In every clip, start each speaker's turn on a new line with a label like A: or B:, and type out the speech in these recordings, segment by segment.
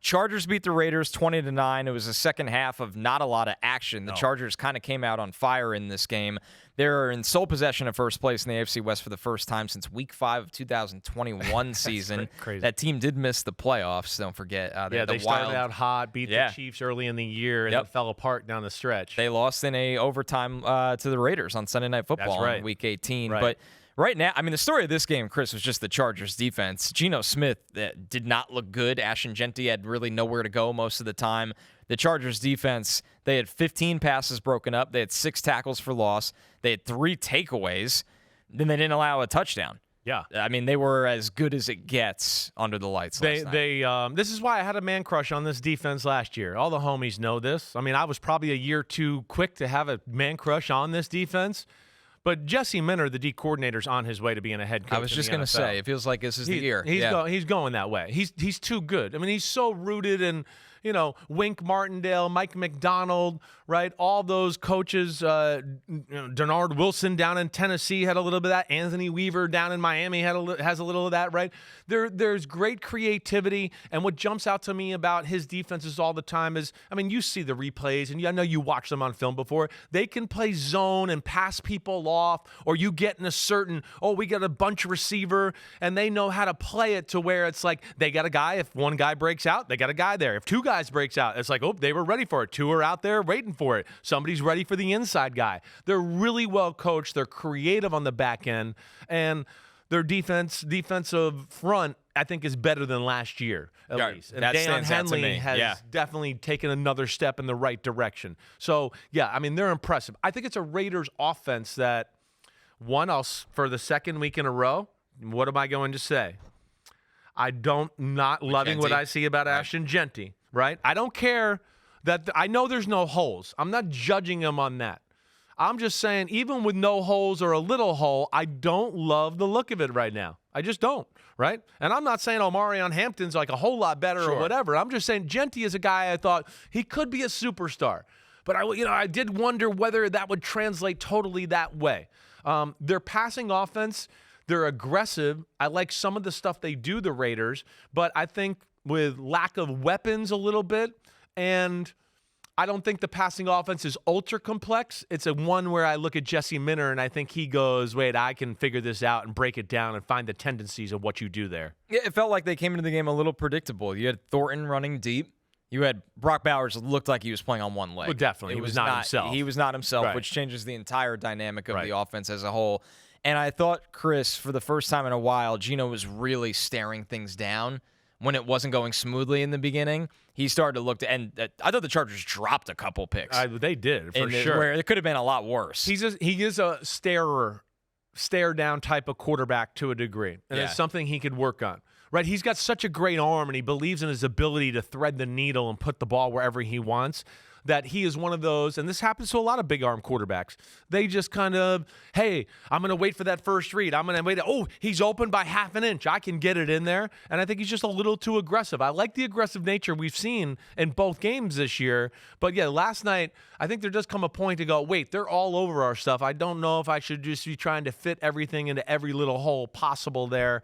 A: Chargers beat the Raiders 20-9. It was a second half of not a lot of action. The Chargers kind of came out on fire in this game. They're in sole possession of first place in the AFC West for the first time since Week 5 of 2021 season.
B: Crazy.
A: That team did miss the playoffs, don't forget.
B: They started out hot, beat the Chiefs early in the year, and it fell apart down the stretch.
A: They lost in a overtime to the Raiders on Sunday Night Football in Week 18.
B: Right.
A: But right now, I mean, the story of this game, Chris, was just the Chargers' defense. Geno Smith did not look good. Ashton Genty had really nowhere to go most of the time. The Chargers' defense, they had 15 passes broken up. They had 6 tackles for loss. They had 3 takeaways. Then they didn't allow a touchdown.
B: Yeah.
A: I mean, they were as good as it gets under the lights last night.
B: This is why I had a man crush on this defense last year. All the homies know this. I mean, I was probably a year too quick to have a man crush on this defense. But Jesse Minter, the D coordinator's on his way to being a head coach.
A: I was just going to say, it feels like this is the year.
B: He's going that way. He's too good. I mean, he's so rooted in, Wink Martindale, Mike McDonald, right? All those coaches, Denard Wilson down in Tennessee had a little bit of that. Anthony Weaver down in Miami has a little of that, right? There's great creativity, and what jumps out to me about his defenses all the time is, I mean, you see the replays, and I know you watched them on film before. They can play zone and pass people off, or you get in a certain, we got a bunch receiver, and they know how to play it to where it's like they got a guy. If one guy breaks out, they got a guy there. If 2 guys breaks out, it's like, they were ready for it. 2 are out there waiting for it. Somebody's ready for the inside guy. They're really well coached. They're creative on the back end, and their defensive front, I think, is better than last year, at least. And Deion Henley has definitely taken another step in the right direction. So, I mean, they're impressive. I think it's a Raiders offense that, for the second week in a row, what am I going to say? Not loving what I see about Ashton Genty, right? I don't care that I know there's no holes. I'm not judging him on that. I'm just saying, even with no holes or a little hole, I don't love the look of it right now. I just don't, right? And I'm not saying Omarion Hampton's like a whole lot better or whatever. I'm just saying Genty is a guy I thought he could be a superstar. But I did wonder whether that would translate totally that way. Their passing offense, they're aggressive. I like some of the stuff they do, the Raiders, but I think with lack of weapons a little bit, and I don't think the passing offense is ultra complex. It's a one where I look at Jesse Minter and I think he goes, wait, I can figure this out and break it down and find the tendencies of what you do there.
A: Yeah, it felt like they came into the game a little predictable. You had Thornton running deep. You had Brock Bowers looked like he was playing on one leg.
B: Well, definitely. He was not himself.
A: He was not himself,
B: right.
A: Which changes the entire dynamic of the offense as a whole. And I thought, Chris, for the first time in a while, Geno was really staring things down when it wasn't going smoothly in the beginning. He started to look and I thought the Chargers dropped a couple picks.
B: They did, for sure.
A: Where it could have been a lot worse.
B: He is a stare down type of quarterback to a degree. And it's something he could work on. Right? He's got such a great arm, and he believes in his ability to thread the needle and put the ball wherever he wants, that he is one of those, and this happens to a lot of big arm quarterbacks. They just kind of, hey, I'm going to wait for that first read. I'm going to wait. Oh, he's open by half an inch. I can get it in there. And I think he's just a little too aggressive. I like the aggressive nature we've seen in both games this year. But, last night, I think there does come a point to go, wait, they're all over our stuff. I don't know if I should just be trying to fit everything into every little hole possible there.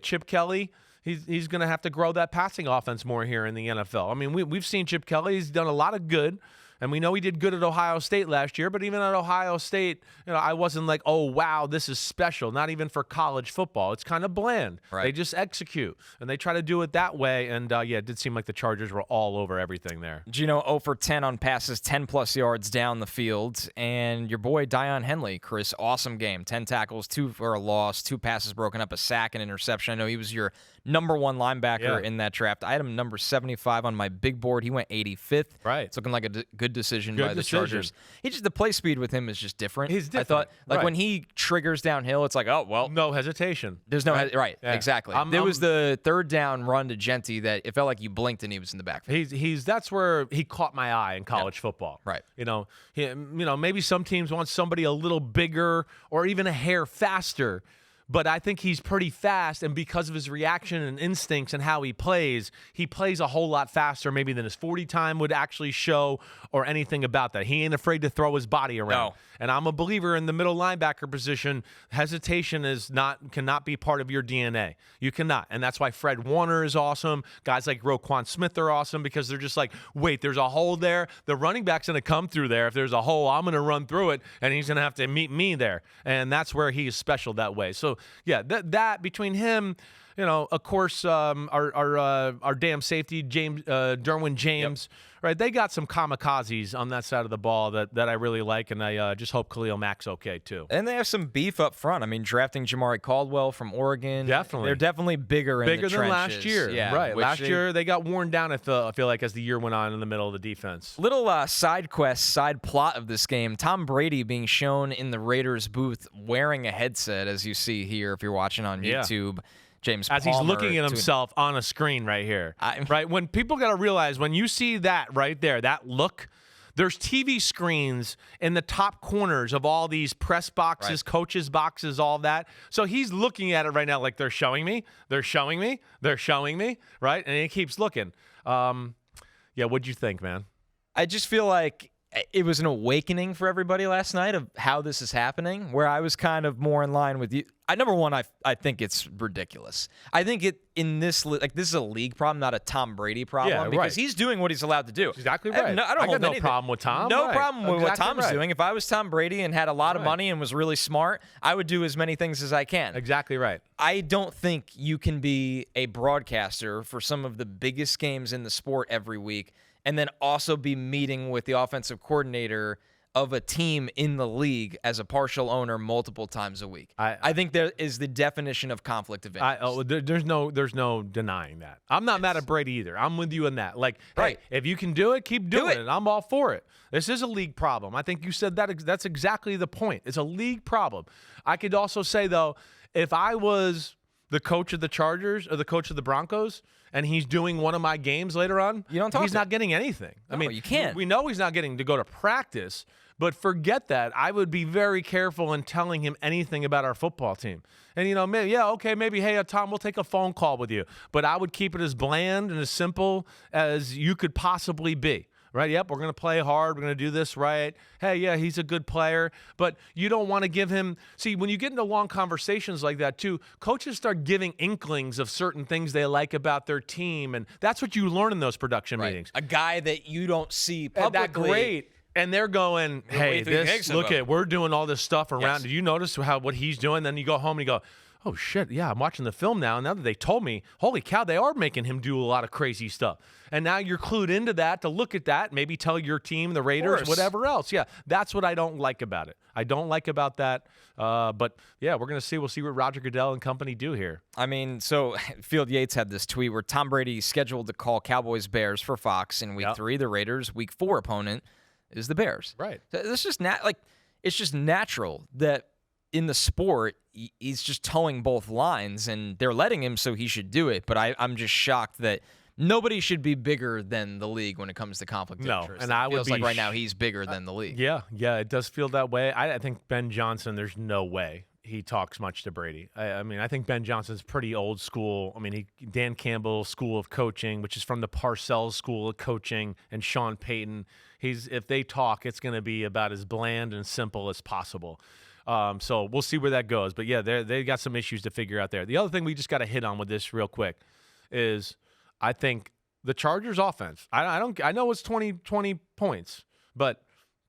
B: Chip Kelly, he's going to have to grow that passing offense more here in the NFL. I mean, we've seen Chip Kelly. He's done a lot of good, and we know he did good at Ohio State last year. But even at Ohio State, I wasn't like, oh, wow, this is special. Not even for college football. It's kind of bland. Right. They just execute, and they try to do it that way. And, it did seem like the Chargers were all over everything there.
A: Geno 0 for 10 on passes, 10-plus yards down the field. And your boy Deion Henley, Chris, awesome game. 10 tackles, 2 for a loss, 2 passes broken up, a sack, and interception. I know he was your number 1 linebacker in that draft. I had him number 75 on my big board. He went 85th.
B: Right.
A: It's looking like a good decision by the Chargers. The play speed with him is just different.
B: He's different.
A: I thought, when he triggers downhill, it's like, oh, well.
B: No hesitation.
A: There's no exactly. There was the third down run to Genty that it felt like you blinked and he was in the backfield.
B: That's where he caught my eye in college football.
A: Right.
B: Maybe some teams want somebody a little bigger or even a hair faster. but I think he's pretty fast, and because of his reaction and instincts and how he plays a whole lot faster maybe than his 40 time would actually show or anything about that. He ain't afraid to throw his body around.
A: No.
B: And I'm a believer in the middle linebacker position. Hesitation cannot be part of your DNA. You cannot. And that's why Fred Warner is awesome. Guys like Roquan Smith are awesome because they're just like, wait, there's a hole there. The running back's going to come through there. If there's a hole, I'm going to run through it, and he's going to have to meet me there. And that's where he is special that way. So, yeah, that between him, of course, our damn safety, Derwin James, right? They got some kamikazes on that side of the ball that I really like, and I just hope Khalil Mack's okay too.
A: And they have some beef up front. I mean, drafting Jamari Caldwell from Oregon.
B: Definitely.
A: They're definitely bigger in the trenches.
B: Than last year.
A: Yeah,
B: right. Last year, they got worn down, I feel like, as the year went on in the middle of the defense.
A: Little side plot of this game. Tom Brady being shown in the Raiders booth wearing a headset, as you see here if you're watching on YouTube. James
B: As
A: Palmer
B: he's looking at himself on a screen right here. Right? When people got to realize, when you see that right there, that look, there's TV screens in the top corners of all these press boxes, coaches' boxes, all that. So he's looking at it right now like, they're showing me, right? And he keeps looking. What'd you think, man?
A: I just feel like it was an awakening for everybody last night of how this is happening, where I was kind of more in line with you. Number one, I think it's ridiculous. I think this is a league problem, not a Tom Brady problem, because he's doing what he's allowed to do.
B: Exactly right.
A: I got no
B: problem with Tom.
A: No problem with what Tom's doing. If I was Tom Brady and had a lot of money and was really smart, I would do as many things as I can.
B: Exactly right.
A: I don't think you can be a broadcaster for some of the biggest games in the sport every week and then also be meeting with the offensive coordinator of a team in the league as a partial owner multiple times a week. I think there is the definition of conflict of interest.
B: There's no denying that. I'm not mad at Brady either. I'm with you on that. Like, hey, if you can do it, keep doing it. I'm all for it. This is a league problem. I think you said that. That's exactly the point. It's a league problem. I could also say, though, if I was the coach of the Chargers or the coach of the Broncos, and he's doing one of my games later on, he's not getting anything.
A: No, I mean, you can't.
B: We know he's not getting to go to practice, but forget that. I would be very careful in telling him anything about our football team. And, maybe, hey, Tom, we'll take a phone call with you. But I would keep it as bland and as simple as you could possibly be. Right? Yep, we're going to play hard. We're going to do this right. Hey, yeah, he's a good player. But you don't want to give him – see, when you get into long conversations like that too, coaches start giving inklings of certain things they like about their team, and that's what you learn in those production meetings.
A: A guy that you don't see publicly.
B: That's great. And they're going, hey, we're doing all this stuff around.
A: Yes.
B: Did you notice what he's doing? Then you go home and you go, oh, shit, yeah, I'm watching the film now. And now that they told me, holy cow, they are making him do a lot of crazy stuff. And now you're clued into that to look at that, maybe tell your team, the Raiders, whatever else. Yeah, that's what I don't like about it. I don't like about that. But, yeah, we're going to see. We'll see what Roger Goodell and company do here.
A: I mean, so Field Yates had this tweet where Tom Brady scheduled to call Cowboys-Bears for Fox in Week 3. The Raiders' Week 4 opponent is the Bears.
B: Right.
A: So it's just it's just natural that in the sport, he's just towing both lines, and they're letting him, so he should do it. But I'm just shocked that nobody should be bigger than the league when it comes to conflict of interest.
B: And I
A: feels like right now he's bigger than the league.
B: Yeah, it does feel that way. I think Ben Johnson, there's no way he talks much to Brady. I mean, I think Ben Johnson's pretty old school. I mean, Dan Campbell School of Coaching, which is from the Parcells School of Coaching, and Sean Payton. If they talk, it's going to be about as bland and simple as possible. So we'll see where that goes. But, yeah, they got some issues to figure out there. The other thing we just got to hit on with this real quick is I think the Chargers offense, I know it's 20 points, but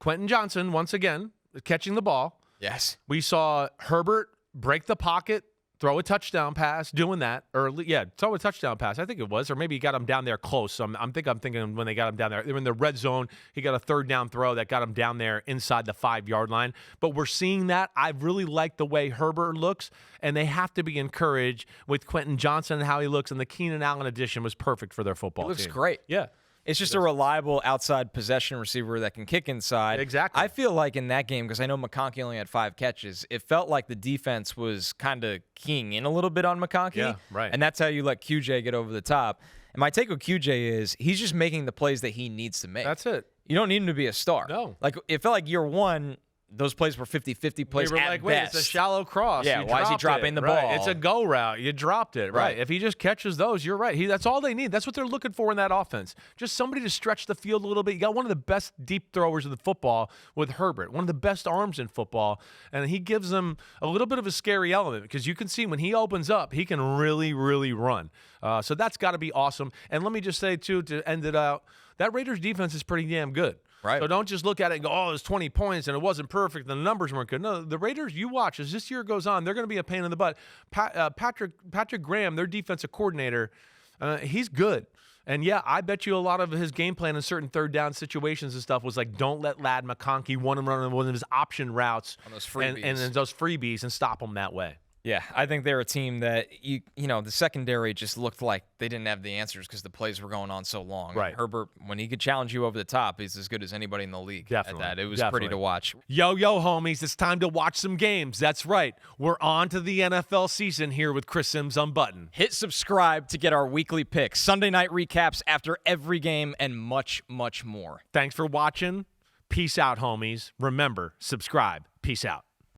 B: Quentin Johnson, once again, catching the ball.
A: Yes.
B: We saw Herbert break the pocket, throw a touchdown pass, doing that early. Yeah, throw a touchdown pass, I think it was, or maybe he got him down there close. I'm thinking when they got him down there, they were in the red zone. He got a third down throw that got him down there inside the 5-yard line. But we're seeing that. I really like the way Herbert looks, and they have to be encouraged with Quentin Johnson and how he looks. And the Keenan Allen addition was perfect for their football team.
A: He looks great.
B: Yeah.
A: It's just a reliable outside possession receiver that can kick inside.
B: Exactly.
A: I feel like in that game, because I know McConkey only had 5 catches, it felt like the defense was kind of keying in a little bit on McConkey.
B: Yeah, right.
A: And that's how you let QJ get over the top. And my take with QJ is he's just making the plays that he needs to make.
B: That's it.
A: You don't need him to be a star.
B: No.
A: Like, it felt like year one, those plays were 50-50 plays
B: We were
A: at
B: like, wait,
A: best.
B: it's a shallow cross.
A: Yeah,
B: You
A: why is he
B: dropped
A: dropping
B: it.
A: the
B: Right.
A: ball?
B: It's a go route. You dropped it. Right. If he just catches those, you're right. That's all they need. That's what they're looking for in that offense. Just somebody to stretch the field a little bit. You got one of the best deep throwers in the football with Herbert, one of the best arms in football, and he gives them a little bit of a scary element because you can see when he opens up, he can really, really run. So that's got to be awesome. And let me just say, too, to end it out, that Raiders defense is pretty damn good.
A: Right.
B: So don't just look at it and go, oh, it's 20 points and it wasn't perfect and the numbers weren't good. No, the Raiders, you watch, as this year goes on, they're going to be a pain in the butt. Patrick Graham, their defensive coordinator, he's good. And, yeah, I bet you a lot of his game plan in certain third down situations and stuff was like, don't let Ladd McConkey run on one of his option routes
A: On those freebies.
B: and those freebies and stop him that way.
A: Yeah, I think they're a team that, the secondary just looked like they didn't have the answers because the plays were going on so long.
B: Right.
A: And Herbert, when he could challenge you over the top, he's as good as anybody in the league.
B: Definitely.
A: At that. It was
B: Definitely.
A: pretty to watch.
B: Yo, homies, it's time to watch some games. That's right. We're on to the NFL season here with Chris Simms Unbuttoned.
A: Hit subscribe to get our weekly picks, Sunday night recaps after every game, and much, much more.
B: Thanks for watching. Peace out, homies. Remember, subscribe. Peace out.